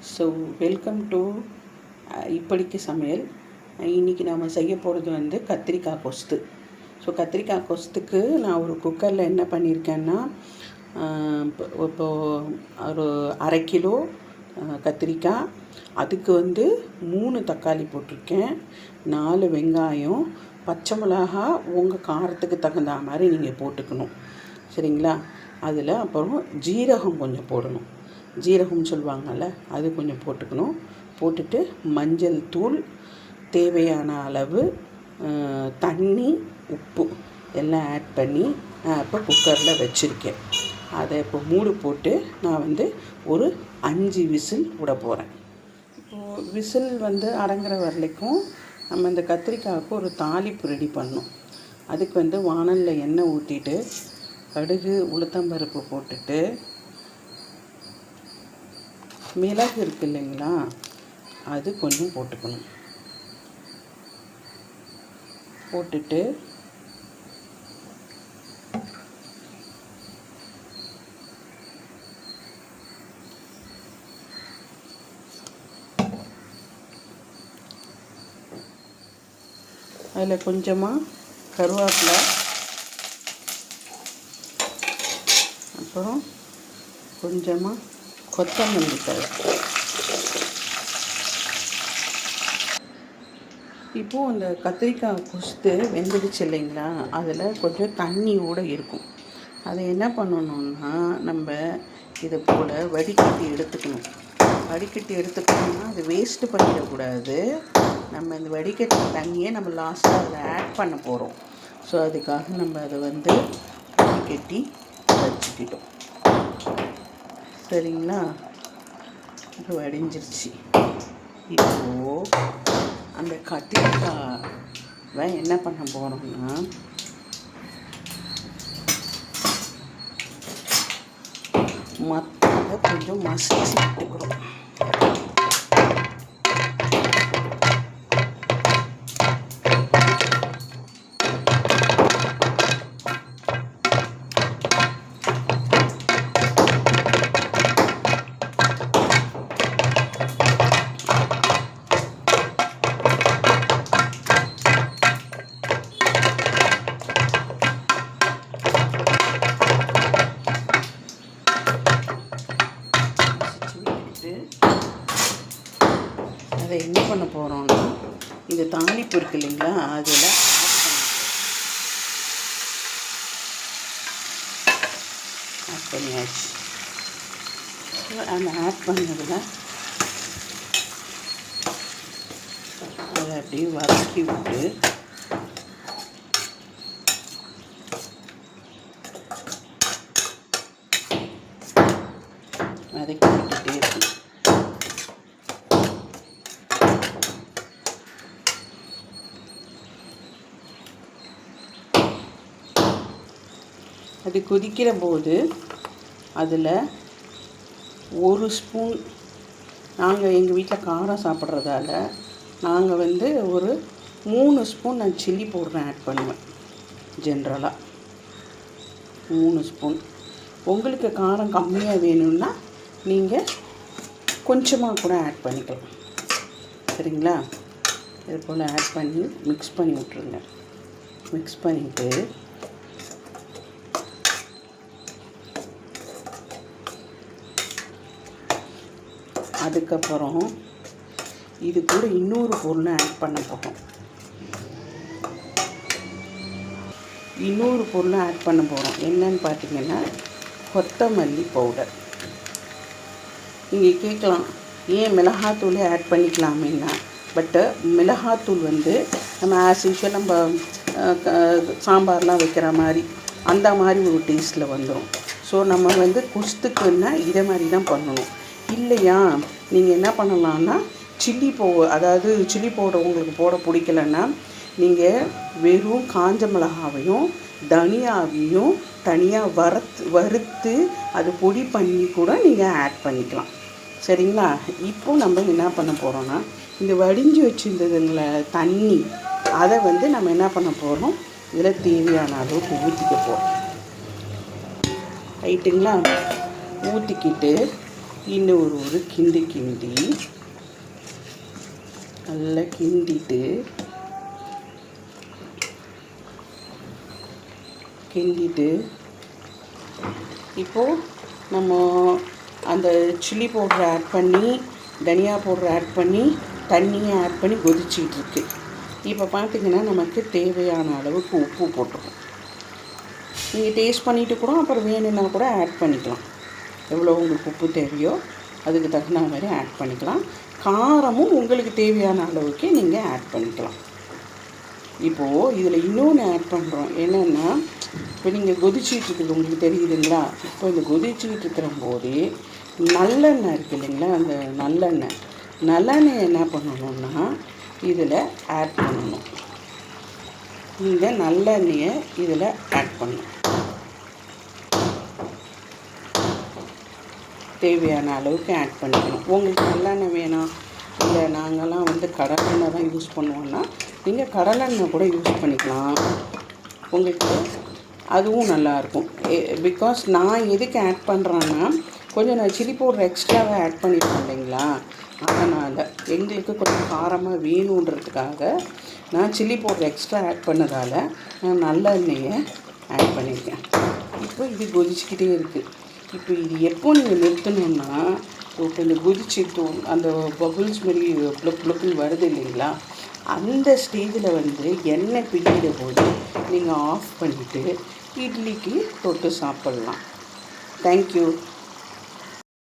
So welcome to இப்படிக்கு சமையல். இன்றைக்கி நாம் செய்ய போகிறது வந்து கத்திரிக்காய் கொஸ்து. ஸோ கத்திரிக்காய் கொஸ்துக்கு நான் ஒரு குக்கரில் என்ன பண்ணியிருக்கேன்னா, இப்போது ஒரு 1/2 கிலோ கத்திரிக்காய், அதுக்கு வந்து 3 தக்காளி போட்டிருக்கேன், 4 வெங்காயம், பச்சை மிளகா உங்கள் காரத்துக்கு தகுந்த மாதிரி நீங்கள் போட்டுக்கணும், சரிங்களா? அதில் அப்புறம் ஜீரகம் கொஞ்சம் போடணும், ஜீரகம் சொல்லுவாங்கள்ல, அது கொஞ்சம் போட்டுக்கணும். போட்டுட்டு மஞ்சள் தூள், தேவையான அளவு தண்ணி, உப்பு எல்லாம் ஆட் பண்ணி நான் இப்போ குக்கரில் வச்சுருக்கேன். அதை இப்போ மூடு போட்டு நான் வந்து ஒரு 5 விசில் விட போகிறேன். இப்போது விசில் வந்து அடங்குற வரைக்கும் நம்ம இந்த கத்திரிக்காய்க்கு ஒரு தாளிப்பு ரெடி பண்ணணும். அதுக்கு வந்து வாணலில் எண்ணெய் ஊற்றிட்டு கடுகு உளுத்தம்பருப்பு போட்டுட்டு மிளகு இருக்குது இல்லைங்களா, அது கொஞ்சம் போட்டுக்கணும். போட்டுட்டு அதில் கொஞ்சமாக கருவேப்பிலை, அப்புறம் கொஞ்சமாக கொத்தமல்லி தழை. இப்போது அந்த கத்திரிக்காய் கொஸ்து வெந்துடுச்சு இல்லைங்களா, அதில் கொஞ்சம் தண்ணியோடு இருக்கும். அதை என்ன பண்ணணுன்னா, நம்ம இதை போல் வடிகட்டி எடுத்துக்கணும். வடிகட்டி எடுத்துக்கணும்னா அது வேஸ்ட்டு பண்ணிடக்கூடாது. நம்ம இந்த வடிகட்டி தண்ணியை நம்ம லாஸ்ட்டாக அதில் ஆட் பண்ண போகிறோம். ஸோ அதுக்காக நம்ம அதை வந்து வடிகட்டி வச்சுக்கிட்டோம், சரிங்களா? இப்போ வடிஞ்சிருச்சு. இப்போது அந்த கத்திரிக்காவை என்ன பண்ண போகிறோம்னா, மற்ற கொஞ்சம் மசிச்சு விட்டுக்கிறோம். அதை என்ன பண்ண போகிறோம்னா, இந்த தாளிப்பு இருக்கு இல்லைங்களா, அதில் ஆட் பண்ணியாச்சு. அந்த ஆட் பண்ணதில் அதை அப்படியே வதக்கி விட்டு வதக்கி விட்டுட்டே இருக்கணும். அது கொதிக்கிற போது அதில் 1 ஸ்பூன், நாங்கள் எங்கள் வீட்டில் காரம் சாப்பிட்றதால நாங்கள் வந்து ஒரு 3 ஸ்பூன் நான் சில்லி பவுடர் ஆட் பண்ணுவேன். ஜென்ரலாக 3 ஸ்பூன். உங்களுக்கு காரம் கம்மியாக வேணும்னா நீங்கள் கொஞ்சமாக கூட ஆட் பண்ணிக்கலாம், சரிங்களா? இது போல் ஆட் பண்ணி மிக்ஸ் பண்ணி விட்ருங்க. மிக்ஸ் பண்ணிவிட்டு அதுக்கப்புறம் இது கூட இன்னொரு பொருளை ஆட் பண்ண போகிறோம். என்னன்னு பார்த்தீங்கன்னா, கொத்தமல்லி பவுடர். நீங்கள் கேட்கலாம், ஏன் மிளகாத்தூளே ஆட் பண்ணிக்கலாமேன்னா, பட்டு மிளகாத்தூள் வந்து நம்ம ஆஸ் யூஷுவல் நம்ம சாம்பார்லாம் வைக்கிற மாதிரி அந்த மாதிரி ஒரு டேஸ்ட்டில் வந்துடும். ஸோ நம்ம வந்து குஸ்துக்குன்னா இதை மாதிரி தான் பண்ணணும். இல்லையா, நீங்கள் என்ன பண்ணலான்னா, சில்லி பவுடர் உங்களுக்கு போட பிடிக்கலன்னா நீங்கள் வெறும் காஞ்ச மிளகாவையும் தனியாவையும் தனியாக வறுத்து அது பொடி பண்ணி கூட நீங்கள் ஆட் பண்ணிக்கலாம், சரிங்களா? இப்போ நம்ம என்ன பண்ண போகிறோன்னா, இந்த வடிஞ்சு வச்சுருந்ததுங்கள தண்ணி அதை வந்து நம்ம என்ன பண்ண போகிறோம், இதில் தேவையான அளவுக்கு ஊற்றிக்க போகிறோம், ரைட்டுங்களா? ஊற்றிக்கிட்டு இன்னும் ஒரு கிண்டி நல்லா கிண்டிட்டு இப்போது நம்ம அந்த சில்லி பவுடரை ஆட் பண்ணி தனியா பவுடரை ஆட் பண்ணி தண்ணியை ஆட் பண்ணி கொதிச்சிட்ருக்கு. இப்போ பார்த்திங்கன்னா நமக்கு தேவையான அளவுக்கு உப்பு போட்டுருவோம். நீங்கள் டேஸ்ட் பண்ணிவிட்டு கூட அப்புறம் வேணும்னா கூட ஆட் பண்ணிக்கலாம். எவ்வளோ உங்களுக்கு உப்பு தேவையோ அதுக்கு தகுந்த மாதிரி ஆட் பண்ணிக்கலாம். காரமும் உங்களுக்கு தேவையான அளவுக்கு நீங்கள் ஆட் பண்ணிக்கலாம். இப்போது இதில் இன்னொன்று ஆட் பண்ணுறோம். என்னென்னா, இப்போ நீங்கள் கொதிச்சிட்ருக்குது உங்களுக்கு தெரியுதுங்களா? இப்போ இந்த கொதிச்சிக்கிட்டு இருக்கிற போதே நல்லெண்ணெய் இருக்குது இல்லைங்களா? அந்த நல்லெண்ணெய் என்ன பண்ணணுன்னா இதில் ஆட் பண்ணணும். இந்த நல்லெண்ணெயை இதில் ஆட் பண்ணணும். தேவையான அளவுக்கு ஆட் பண்ணிக்கணும். உங்களுக்கு நல்லெண்ணெய் வேணாம், இல்லை நாங்கள்லாம் கடலெண்ணெய் தான் யூஸ் பண்ணுவோன்னா நீங்கள் கடலெண்ணெய் கூட யூஸ் பண்ணிக்கலாம். உங்களுக்கு அதுவும் நல்லாயிருக்கும். பிகாஸ் நான் எதுக்கு ஆட் பண்ணுறேன்னா, கொஞ்சம் நான் சில்லி பவுடர் எக்ஸ்ட்ராவாக ஆட் பண்ணியிருக்கேன் இல்லைங்களா? அதனால் எங்களுக்கு கொஞ்சம் காரமாக வேணுன்றதுக்காக நான் சில்லி பவுடர் எக்ஸ்ட்ரா ஆட் பண்ணதால் நான் நல்லெண்ணெயை ஆட் பண்ணியிருக்கேன். இப்போ இது கொதிச்சுக்கிட்டே இருக்குது. இப்போ இது எப்போ நீங்கள் நிறுத்தணுன்னா, இப்போ இந்த கொதிச்சுட்டு அந்த பபுள்ஸ் மாதிரி புளுக்குன்னு வருது இல்லைங்களா? அந்த ஸ்டேஜில் எண்ணெய் பிடிக்கிற போது நீங்கள் ஆஃப் பண்ணிவிட்டு இட்லிக்கு தொட்டு சாப்பிட்லாம். தேங்க்யூ.